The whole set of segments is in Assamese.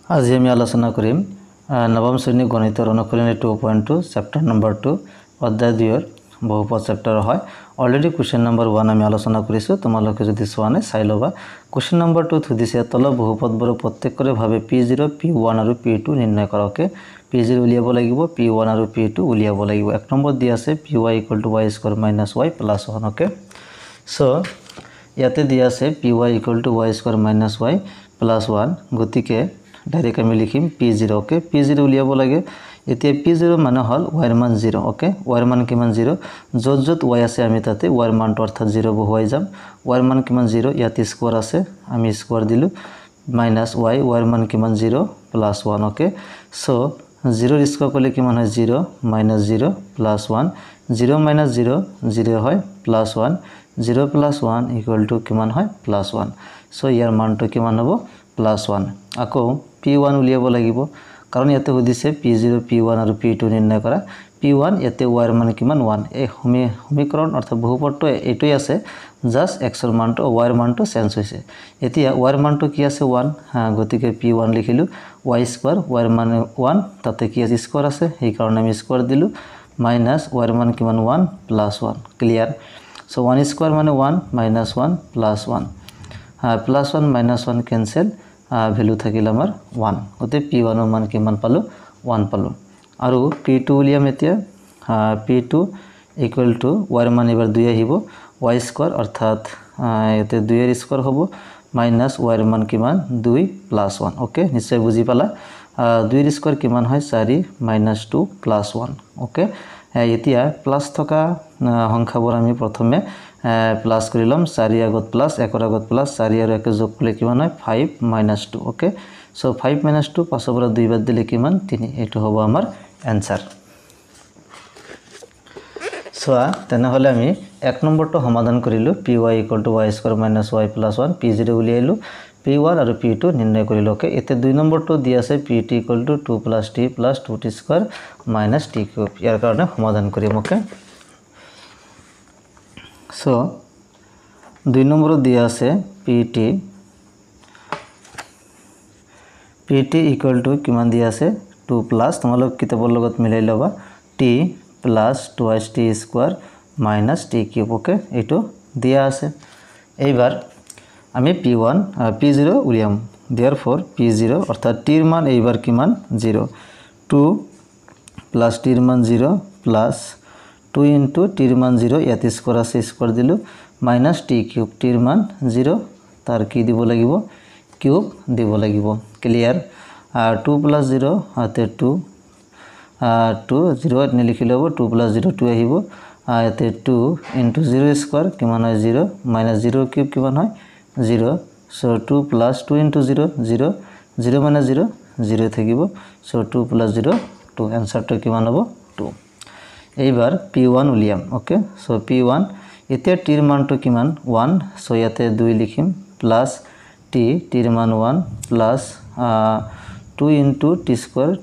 আজি আমি আলোচনা কৰিম নৱম শ্ৰেণী গণিতৰ অনুশীলনী 2.2 চেপ্টাৰ নম্বৰ 2 অধ্যায় 2 ৰ বহুপদ চেপ্টাৰ হয় অলৰেডি কোৱেশ্চন নম্বৰ 1 আমি আলোচনা কৰিছো তোমালোকে যদি চোৱা নাই চাই লবা কোৱেশ্চন নম্বৰ 2 থুদিছে তল বহুপদবোৰ প্ৰত্যেকৰে ভাবে p0 p1 আৰু p2 নিৰ্ণয় কৰকে p0 উলিয়াব লাগিব p1 আৰু p2 উলিয়াব লাগিব এক নম্বৰ দি আছে py = y² - y + 1 okay so ইয়াতে দি আছে py = y² - y + 1 গতিকে ডাইরেক্ট আমি লিখিম p0 ওকে p0 উলিয়াব লাগে এতিয়া p0 মানে হল y এর মান 0 ওকে y এর মান কিমান 0 যত যত y আছে আমি তাতে y এর মানটো অর্থাৎ 0 বহুৱাই যাম y এর মান কিমান 0 ইয়াতে স্কয়ার আছে আমি স্কয়ার দিলু মাইনাস y এর মান কিমান 0 + 1 ওকে সো 0 এর স্কয়ার করলে কিমান হয় 0 - 0 + 1 0 - 0 0 হয় + 1 0 + 1 = কিমান হয় +1 সো ইয়াৰ মানটো কিমান হ'ব +1 আকৌ p1 উলিয়াব লাগিব কাৰণ ইয়াতে হদিছে p0 p1 আৰু p2 নিৰ্ণয় কৰা p1 ইয়াতে y এৰ মান কিমান 1 এই সমীকৰণ অৰ্থাৎ বহুপদটো এটোই আছে জাস্ট x এর মানটো y এর মানটো চেঞ্জ হৈছে এতিয়া y এর মানটো কি আছে 1 গতিকে p1 লিখিলো y² y এর মান 1 তাতে কি আছে স্কয়ার আছে এই কারণে আমি স্কয়ার দিলু মাইনাস y এর মান কিমান 1 + 1 ক্লিয়ার সো 1² মানে 1 - 1 + 1 +1 - 1 ক্যান্সেল ভ্যালু থাকিল আমাৰ 1 ওতে p1 এৰ মান কিমান পালো 1 পালো আৰু p2 উলিয়াম এতিয়া p2 = y এৰ মান এবাৰ 2 আহিব y² অৰ্থাৎ এতে 2 এর স্কয়ার হ'ব মাইনাস y এর মান কিমান 2 + 1 ওকে নিশ্চয় বুজি পালা 2 এর স্কয়ার কিমান হয় 4 - 2 + 1 ওকে এতিয়া প্লাস থকা সংখ্যাবোৰ আমি প্ৰথমে প্লাস কৰিলাম 4 আগত প্লাস 1 আগত প্লাস 4 আৰু 1 যোগ কৰিলে কিমান হয় 5 - 2 ওকে সো 5 - 2 5 পৰা 2 বাদ দিলে কিমান 3 এটো হ'ব আমাৰ आंसर সো তেনে হলে আমি এক নম্বৰটো সমাধান কৰিলো py = y² - y + 1 p0 উলিয়াইলো p1 আৰু p2 নিৰ্ণয় কৰিলো ওকে এতিয়া দুই নম্বৰটো দি আছে pt = 2 + t + 2t² - t³ ইয়াৰ কাৰণে সমাধান কৰিম ওকে সো দুই নম্বৰত দিয়া আছে pt = কিমান দিয়া আছে 2 + তোমালোক কিতাপৰ লগত মিলাই লবা t + 2t² - t³ ওকে এটো দিয়া আছে এইবাৰ আমি p0 উলিয়াম therefore p0 অৰ্থাৎ t এৰ মান এইবাৰ কিমান 0 2 + t এর মান 0 + 2 * t এর মান 0 ইয়াতে স্কয়ার আছে স্কয়ার দিলু -t³ t এর মান 0 তার কি দিব লাগিব কিউব দিব লাগিব ক্লিয়ার 2 + 0 হাতে 2 2 0 নে লিখি লব 2 + 0 2 আহিব ইয়াতে 2 * 0² কিমান হয় 0 - 0³ কিমান হয় 0 so 2 + 2 * 0 0 0 - 0 0 থাকিব so 2 + 0 2 आंसरটো কিমান হ'ব 2 এইবাৰ p1 উলিয়াম ওকে so p1 এতিয়া t এর মানটো কিমান 1 so ইয়াতে 2 লিখিম প্লাস t এর মান 1 প্লাস 2 * t²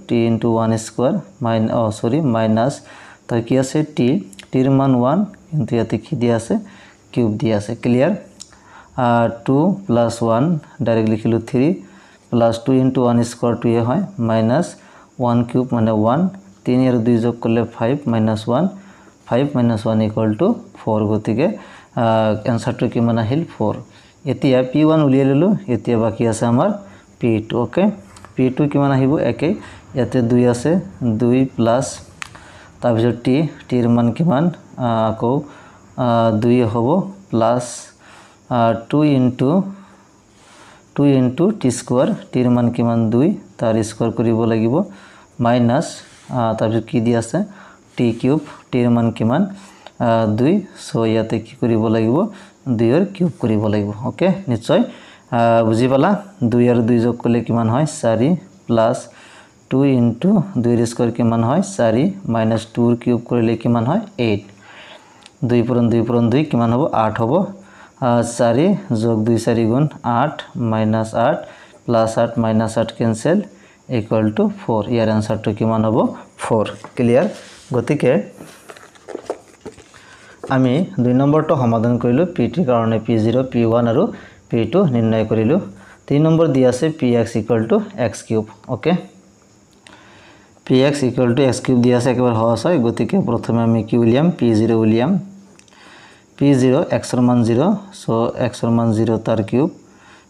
t * 1² মাইনাস তার কি আছে t এর মান 1 কিন্তু ইয়াতে কি দিয়া আছে কিউব দিয়া আছে ক্লিয়ার 2 + 1 ডাইরেক্ট লিখিলো 3 প্লাস 2 * 1² 2 হয় মাইনাস 1³ মানে 1 3 এর 2 যোগ করলে 5 - 1 5 - 1 = 4 গতিকে आंसरটো কিমান আহিল 4 এতিয়া p1 উলিয়াই ললো এতিয়া বাকি আছে আমাৰ p2 ওকে p2 কিমান আহিব একে ইয়াতে 2 আছে 2 প্লাস তাৰ পিছত t এর মান কিমান আকৌ 2 হ'ব প্লাস 2 * t² t এর মান কিমান 2 তার স্কয়ার কৰিব লাগিব মাইনাস তাৰ পিছত কি দি আছে t³ t এৰ মান কিমান 2 সো ইয়াতে কি কৰিব লাগিব 2 এৰ কিউব কৰিব লাগিব ওকে নিশ্চয় বুজি পালা 2 আর 2 যোগ করলে কিমান হয় 4 প্লাস 2 * 2 এর স্কয়ার কিমান হয় 4 মাইনাস 2 এর কিউব করলে কিমান হয় 8 2 পূরণ 2 কিমান হ'ব 8 হ'ব 4 যোগ 2 4 গুণ 8 মাইনাস 8 প্লাস 8 মাইনাস 8 ক্যান্সেল = 4 ইয়াৰ आंसरটো কিমান হ'ব 4 ক্লিয়াৰ গতিকে আমি দুই নম্বৰটো সমাধান কৰিলো pt কাৰণে p0 p1 আৰু p2 নিৰ্ণয় কৰিলো 3 নম্বৰ দিয়া আছে px = x cube okay px = x cube দিয়া আছে একেবাৰে সহজ হয় গতিকে প্ৰথমে আমি কি উলিয়াম p0 উলিয়াম p0 x ৰ মান 0 সো x ৰ মান 0 তাৰ কিউব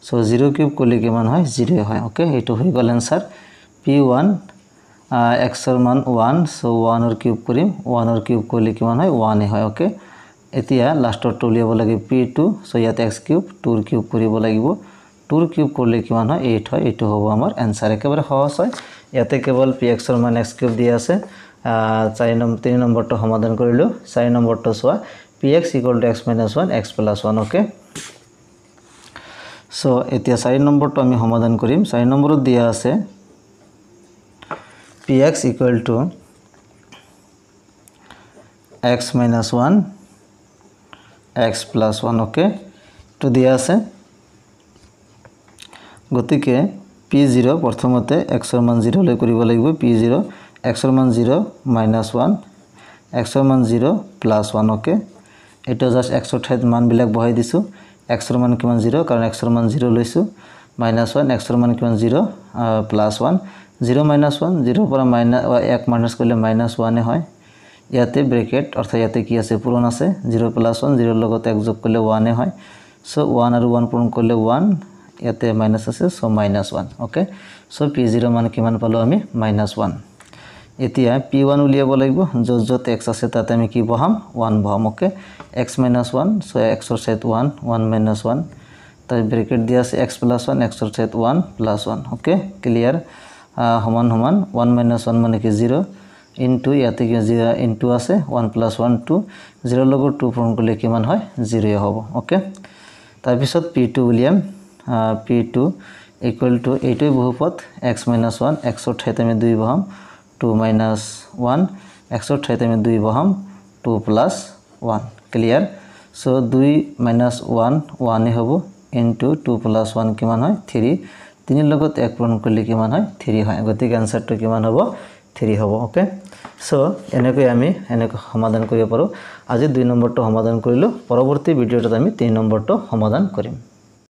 সো 0 কিউব করলে কিমান হয় 0 হয় ওকে এটো হৈ গল आंसर p1 x ৰ মান 1 সো 1 ৰ কিউব কৰিম 1 ৰ কিউব কৰলে কিমান হয় 1 হয় ওকে এতিয়া লাষ্টৰ টো উলিয়াব লাগে p2 সো ইয়াত x কিউব 2 ৰ কিউব কৰিব লাগিব 2 ৰ কিউব কৰলে কিমান হয় 8 হয় এটো হ'ব আমাৰ आंसर একেবাৰে সহজ হয় ইয়াতে কেৱল px ৰ মান x কিউব দিয়া আছে 3 নম্বৰটো সমাধান কৰিলো 4 নম্বৰটো সোৱা px = x - 1 x + 1 okay so এতিয়া 4 নম্বৰটো আমি সমাধান কৰিম 4 নম্বৰত দিয়া আছে px = x - 1 x + 1 ওকে তো দিয়া আছে গতিকে p0 প্ৰথমতে x ৰ মান 0 লৈ কৰিব লাগিব p0 x ৰ মান 0 - 1 x ৰ মান 0 + 1 ওকে এটা জাস্ট x ৰ ঠাইত মান বিলাক বহাই দিছো x ৰ মান কিমান 0 কাৰণ x ৰ মান 0 লৈছো -1 x ৰ মান কিমান 0 +1 0 - 1 0 পৰা 1 মাইনাস কৰিলে -1 হয় ইয়াতে ব্ৰেকেট অৰ্থাৎ ইয়াতে কি আছে পূৰণ আছে 0 + 1 0 লগত 1 যোগ কৰিলে 1 হয় সো 1 আৰু 1 পূৰণ কৰিলে 1 ইয়াতে মাইনাস আছে সো -1 ওকে সো p0 মান কিমান পালো আমি -1 এতিয়া p1 উলিয়াব লাগিব যত x আছে তাতে আমি কি বহাম 1 বহাম ওকে x - 1 সো x ৰ ঠাইত 1 1 - 1 তাই ব্ৰেকেট দিয়া আছে x + 1 x ৰ ঠাইত 1 + 1 ওকে ক্লিয়াৰ সমান সমান 1 - 1 মানে কি 0 ইনটু ইয়াতে কি 0 ইনটু আছে 1 + 1 2 0 লগত 2 পূৰণ কৰিলে কিমান হয় 0 হ'ব ওকে তাৰ পিছত p2 উলিয়াম p2 = এইটোই বহুপদ x - 1 x ৰ ঠাইত আমি 2 বহাম 2 - 1 x ৰ ঠাইত আমি 2 বহাম 2 + 1 ক্লিয়াৰ সো 2 - 1 1 এ হ'ব ইনটু 2 + 1 কিমান হয় 3 3 লগত 1 পূৰণ কৰিলে কিমান হয় 3 হয় গতিকে आंसरটো কিমান হ'ব 3 হ'ব ওকে সো এনেকৈ আমি এনেকৈ সমাধান কৰিব পাৰো আজি 2 নম্বৰটো সমাধান কৰিলো পৰৱৰ্তী ভিডিঅ'টোত আমি 3 নম্বৰটো সমাধান কৰিম